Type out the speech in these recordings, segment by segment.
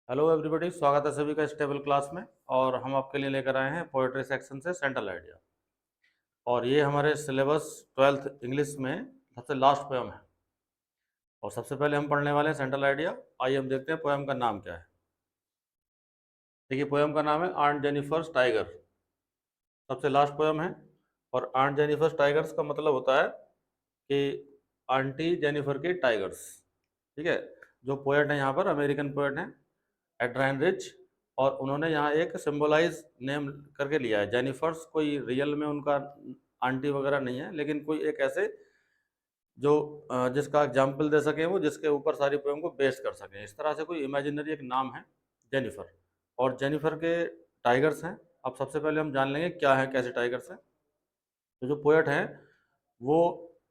Hello everybody, स्वागत है सभी का स्टेबल क्लास में। और हम आपके लिए लेकर आए हैं पोएट्री सेक्शन से सेंट्रल आइडिया। और ये हमारे सिलेबस 12th इंग्लिश में सबसे लास्ट पोएम है। और सबसे पहले हम पढ़ने वाले हैं सेंट्रल आइडिया। आइए हम देखते हैं पोएम का नाम क्या है। देखिए, पोएम का नाम है आंट जेनिफर्स टाइगर। सबसे लास्ट पोएम है। और आंट जेनिफर्स टाइगर्स का मतलब होता है कि आंटी जेनिफर के टाइगर्स। ठीक है। जो पोएट है यहाँ पर अमेरिकन पोएट हैं, एड्राइन रिच। और उन्होंने यहाँ एक सिंबलाइज नेम करके लिया है जेनिफर्स। कोई रियल में उनका आंटी वगैरह नहीं है, लेकिन कोई एक ऐसे जो जिसका एग्जाम्पल दे सकें, वो जिसके ऊपर सारी पोएम को बेस कर सकें। इस तरह से कोई इमेजिनरी एक नाम है जेनिफर। और जेनिफर के टाइगर्स हैं। अब सबसे पहले हम जान लेंगे क्या है, कैसे टाइगर्स हैं। तो जो पोएट हैं वो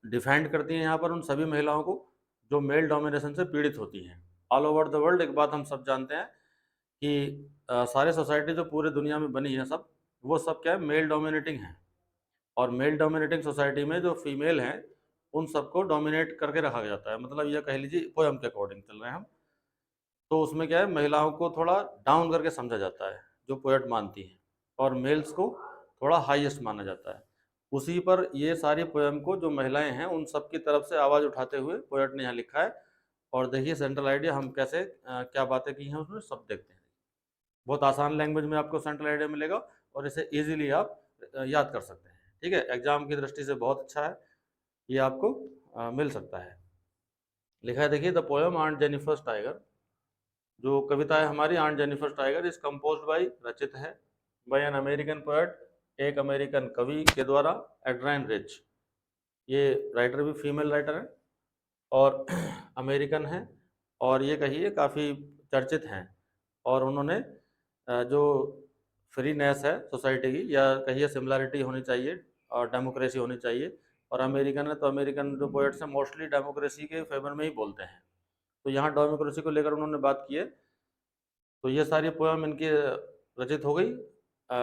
डिफेंड करती हैं यहाँ पर उन सभी महिलाओं को जो मेल डोमिनेशन से पीड़ित होती हैं ऑल ओवर द वर्ल्ड। एक बात हम सब जानते हैं कि सारे सोसाइटी जो पूरे दुनिया में बनी है सब, वो सब क्या है, मेल डोमिनेटिंग है। और मेल डोमिनेटिंग सोसाइटी में जो फीमेल हैं उन सबको डोमिनेट करके रखा जाता है। मतलब ये कह लीजिए पोएम के अकॉर्डिंग चल रहे हैं हम। तो उसमें क्या है, महिलाओं को थोड़ा डाउन करके समझा जाता है जो पोएट मानती है, और मेल्स को थोड़ा हाईएस्ट माना जाता है। उसी पर ये सारी पोएम को जो महिलाएं हैं उन सब की तरफ से आवाज़ उठाते हुए पोएट ने यहाँ लिखा है। और देखिए सेंट्रल आइडिया हम कैसे क्या बातें की हैं उसमें सब देखते हैं। बहुत आसान लैंग्वेज में आपको सेंट्रल आइडिया मिलेगा और इसे इजीली आप याद कर सकते हैं। ठीक है, एग्जाम की दृष्टि से बहुत अच्छा है, ये आपको मिल सकता है। लिखा है देखिए, the poem aunt Jennifer's tiger. जो कविता है हमारी aunt Jennifer's tiger is composed by, रचित है बाय एन अमेरिकन पोएट, एक अमेरिकन कवि के द्वारा, एड्राइन रिच। ये राइटर भी फीमेल राइटर है और अमेरिकन है। और ये कहिए काफ़ी चर्चित हैं। और उन्होंने जो फ्रीनेस है सोसाइटी की, या कहिए सिमिलरिटी होनी चाहिए और डेमोक्रेसी होनी चाहिए। और अमेरिकन है तो अमेरिकन जो पोएट्स हैं मोस्टली डेमोक्रेसी के फेवर में ही बोलते हैं। तो यहाँ डेमोक्रेसी को लेकर उन्होंने बात की है। तो ये सारी पोएम इनकी रचित हो गई,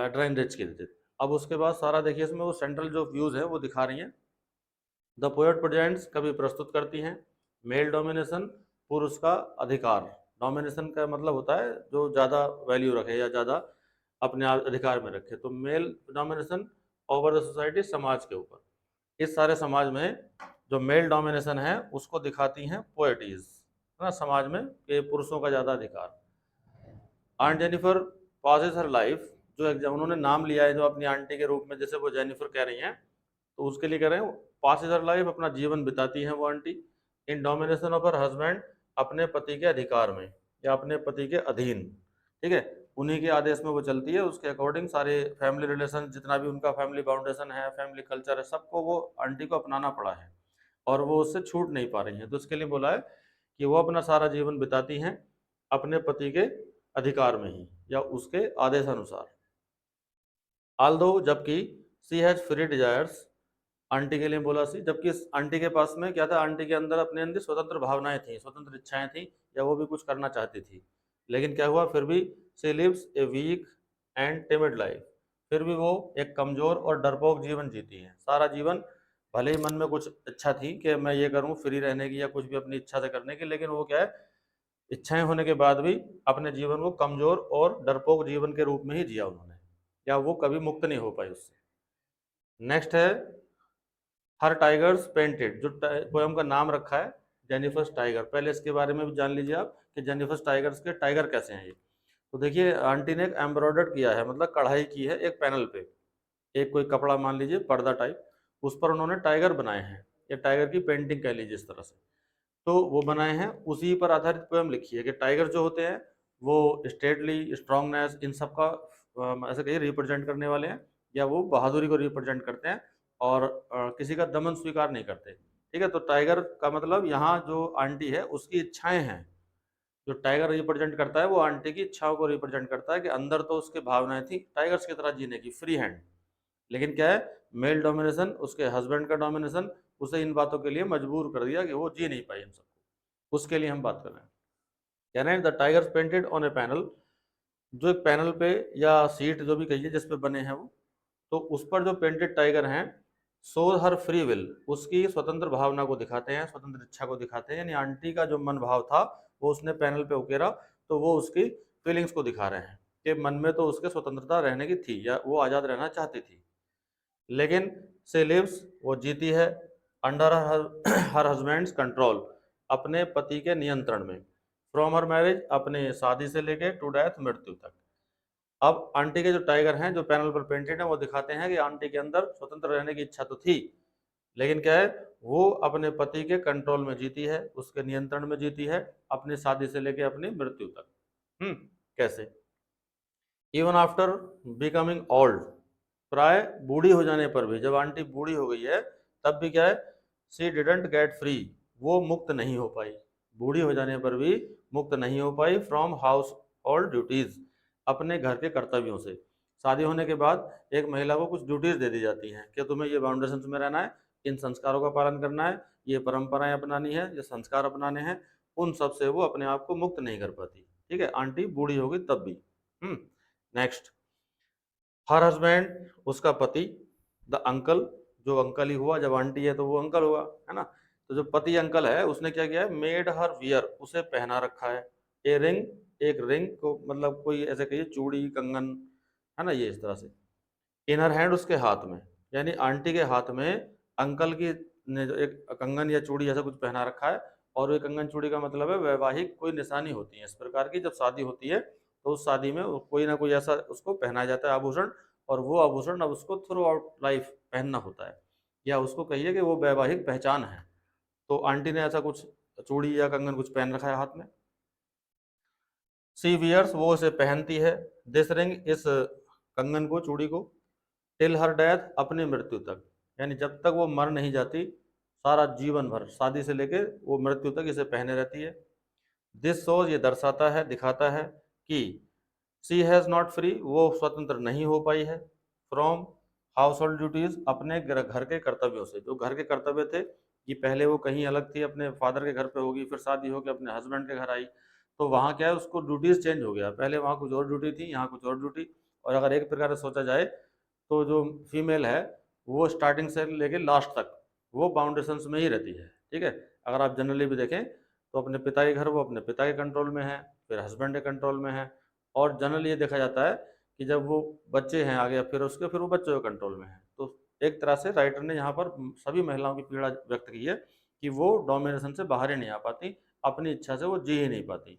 ड्राइन रिच की रचित। अब उसके बाद सारा देखिए इसमें वो सेंट्रल जो व्यूज़ है वो दिखा रही हैं। द पोएट प्रेजेंट्स, कभी प्रस्तुत करती हैं, मेल डोमिनेशन, पुरुष का अधिकार। डोमिनेशन का मतलब होता है जो ज़्यादा वैल्यू रखे या ज़्यादा अपने अधिकार में रखे। तो male domination over the society, समाज के ऊपर। इस सारे समाज में जो मेल डोमिनेशन है उसको दिखाती हैं पोएटीज, है ना, समाज में कि पुरुषों का ज़्यादा अधिकार। Aunt Jennifer passes her life, जो उन्होंने नाम लिया है जो अपनी आंटी के रूप में, जैसे वो जेनिफर कह रही हैं तो उसके लिए कह रहे हैं, पासेस हर लाइफ, अपना जीवन बिताती हैं वो aunty, in domination of her husband, अपने पति के अधिकार में या अपने पति के अधीन। ठीक है, उन्हीं के आदेश में वो चलती है, उसके अकॉर्डिंग सारे फैमिली रिलेशन, जितना भी उनका फैमिली बाउंडेशन है, फैमिली कल्चर है, सबको वो आंटी को अपनाना पड़ा है। और वो उससे छूट नहीं पा रही हैं। तो इसके लिए बोला है कि वो अपना सारा जीवन बिताती हैं अपने पति के अधिकार में ही या उसके आदेश अनुसार। आल्दो, जबकि, सी हैज फ्री डिजायर्स, आंटी के लिए बोला सी, जबकि इस आंटी के पास में क्या था, आंटी के अंदर अपने अंदर स्वतंत्र भावनाएं थी, स्वतंत्र इच्छाएं थी, या वो भी कुछ करना चाहती थी। लेकिन क्या हुआ, फिर भी she lives a weak and timid life, फिर भी वो एक कमजोर और डरपोक जीवन जीती है सारा जीवन। भले ही मन में कुछ इच्छा थी कि मैं ये करूं फ्री रहने की या कुछ भी अपनी इच्छा से करने की, लेकिन वो क्या है, इच्छाएं होने के बाद भी अपने जीवन को कमजोर और डरपोक जीवन के रूप में ही जिया उन्होंने, या वो कभी मुक्त नहीं हो पाई उससे। नेक्स्ट है हर टाइगर्स पेंटेड, जो पोएम का नाम रखा है जेनिफर्स टाइगर। पहले इसके बारे में भी जान लीजिए आप कि जेनिफर्स टाइगर्स के टाइगर कैसे हैं ये। तो देखिए आंटी ने एक एम्ब्रॉयडर्ड किया है, मतलब कढ़ाई की है एक पैनल पे, एक कोई कपड़ा मान लीजिए पर्दा टाइप, उस पर उन्होंने टाइगर बनाए हैं, ये टाइगर की पेंटिंग कह लीजिए इस तरह से। तो वो बनाए हैं, उसी पर आधारित पोएम लिखी है कि टाइगर जो होते हैं वो स्टेटली, स्ट्रांगनेस, इन सब का ऐसे कहिए रिप्रेजेंट करने वाले हैं, या वो बहादुरी को रिप्रेजेंट करते हैं और किसी का दमन स्वीकार नहीं करते। ठीक है, तो टाइगर का मतलब यहाँ जो आंटी है उसकी इच्छाएं हैं। जो टाइगर रिप्रेजेंट करता है वो आंटी की इच्छाओं को रिप्रेजेंट करता है कि अंदर तो उसके भावनाएं थी टाइगर्स की तरह जीने की, फ्री हैंड, लेकिन क्या है, मेल डोमिनेशन, उसके हस्बैंड का डोमिनेशन उसे इन बातों के लिए मजबूर कर दिया कि वो जी नहीं पाई इन सबको। उसके लिए हम बात कर रहे हैं। कह रहे हैं the tigers painted on A panel, जो एक पैनल पे या सीट जो भी कहिए जिस पे बने हैं वो, तो उस पर जो पेंटेड टाइगर हैं, शो हर फ्री विल, उसकी स्वतंत्र भावना को दिखाते हैं, स्वतंत्र इच्छा को दिखाते हैं। यानी आंटी का जो मन भाव था वो उसने पैनल पे उकेरा, तो वो उसकी फीलिंग्स को दिखा रहे हैं कि मन में तो उसके स्वतंत्रता रहने की थी या वो आज़ाद रहना चाहती थी, लेकिन शी लिव्स, वो जीती है अंडर हर हस्बैंड्स कंट्रोल, अपने पति के नियंत्रण में, फ्रॉम हर मैरिज, अपने शादी से लेके टू डेथ, मृत्यु तक। अब आंटी के जो टाइगर हैं जो पैनल पर पेंटेड हैं वो दिखाते हैं कि आंटी के अंदर स्वतंत्र रहने की इच्छा तो थी, लेकिन क्या है, वो अपने पति के कंट्रोल में जीती है, उसके नियंत्रण में जीती है, अपनी शादी से लेके अपनी मृत्यु तक। कैसे? इवन आफ्टर बिकमिंग ओल्ड, प्राय बूढ़ी हो जाने पर भी, जब आंटी बूढ़ी हो गई है तब भी क्या है, सी डिडंट गेट फ्री, वो मुक्त नहीं हो पाई, बूढ़ी हो जाने पर भी मुक्त नहीं हो पाई, फ्रॉम हाउस होल्ड ड्यूटीज, अपने घर के कर्तव्यों से। शादी होने के बाद एक महिला को कुछ ड्यूटीज दे दी जाती हैं कि तुम्हें ये बाउंडेशंस में रहना है, इन संस्कारों का पालन करना है, ये परंपराएं अपनानी है, ये संस्कार अपनाने हैं, उन सब से वो अपने आप को मुक्त नहीं कर पाती। ठीक है, आंटी बूढ़ी होगी तब भी। नेक्स्ट, हर हस्बैंड, उसका पति, द अंकल, जो अंकल ही हुआ, जब आंटी है तो वो अंकल हुआ, है ना, तो जो पति अंकल है उसने क्या किया है, मेड हर वियर, उसे पहना रखा है, ए रिंग, एक रिंग को मतलब कोई ऐसे कहिए चूड़ी कंगन, है ना, ये इस तरह से, इन हर हैंड, उसके हाथ में, यानी आंटी के हाथ में अंकल की ने जो एक कंगन या चूड़ी ऐसा कुछ पहना रखा है, और वो कंगन चूड़ी का मतलब है वैवाहिक कोई निशानी होती है इस प्रकार की, जब शादी होती है तो उस शादी में कोई ना कोई ऐसा उसको पहनाया जाता है आभूषण, और वो आभूषण अब उसको थ्रू आउट लाइफ पहनना होता है, या उसको कहिए कि वो वैवाहिक पहचान है। तो आंटी ने ऐसा कुछ चूड़ी या कंगन कुछ पहन रखा है हाथ में। सी वियर्स, वो उसे पहनती है, दिस रिंग, इस कंगन को, चूड़ी को, टिल हर डेथ, अपनी मृत्यु तक, यानी जब तक वो मर नहीं जाती, सारा जीवन भर, शादी से लेके वो मृत्यु तक इसे पहने रहती है। दिस शोज, ये दर्शाता है, दिखाता है कि सी हैज़ नॉट फ्री, वो स्वतंत्र नहीं हो पाई है, फ्रॉम हाउस होल्ड ड्यूटीज, अपने घर के कर्तव्यों से, जो घर के कर्तव्य थे कि पहले वो कहीं अलग थी, अपने फादर के घर पे होगी, फिर शादी होकर अपने हस्बैंड के घर आई, तो वहाँ क्या है, उसको ड्यूटीज चेंज हो गया, पहले वहाँ कुछ और ड्यूटी थी, यहाँ कुछ और ड्यूटी। और अगर एक प्रकार से सोचा जाए तो जो फीमेल है वो स्टार्टिंग से लेके लास्ट तक वो बाउंडेशंस में ही रहती है। ठीक है, अगर आप जनरली भी देखें तो अपने पिता के घर वो अपने पिता के कंट्रोल में है, फिर हस्बैंड के कंट्रोल में है, और जनरली ये देखा जाता है कि जब वो बच्चे हैं आगे फिर उसके फिर वो बच्चों के कंट्रोल में है। तो एक तरह से राइटर ने यहाँ पर सभी महिलाओं की पीड़ा व्यक्त की है कि वो डोमिनेशन से बाहर ही नहीं आ पाती, अपनी इच्छा से वो जी ही नहीं पाती।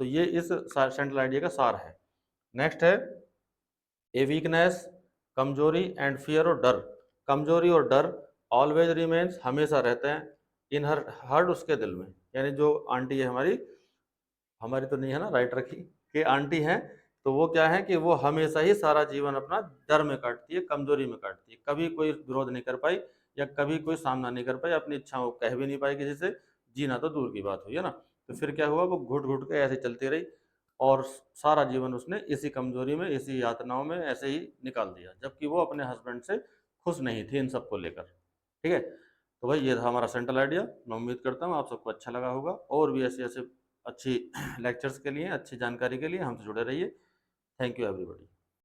तो ये इस सेंट्रल आइडिया का सार है। नेक्स्ट है ए वीकनेस, कमजोरी एंड फियर और डर, कमजोरी और डर ऑलवेज रिमेन्स, हमेशा रहते हैं, इन हर हर्ट, उसके दिल में, यानी जो आंटी है हमारी, हमारी तो नहीं है ना राइटर की, कि आंटी है, तो वो क्या है कि वो हमेशा ही सारा जीवन अपना डर में काटती है, कमजोरी में काटती है, कभी कोई विरोध नहीं कर पाई या कभी कोई सामना नहीं कर पाई, अपनी इच्छाओं को कह भी नहीं पाई किसी से, जीना तो दूर की बात हुई, है ना। तो फिर क्या हुआ, वो घुट घुट के ऐसे चलती रही और सारा जीवन उसने इसी कमजोरी में, इसी यातनाओं में ऐसे ही निकाल दिया, जबकि वो अपने हस्बैंड से खुश नहीं थी इन सबको लेकर। ठीक है, तो भाई ये था हमारा सेंट्रल आइडिया। मैं उम्मीद करता हूँ आप सबको अच्छा लगा होगा, और भी ऐसे ऐसे अच्छी लेक्चर्स के लिए, अच्छी जानकारी के लिए हमसे जुड़े रहिए। Thank you everybody.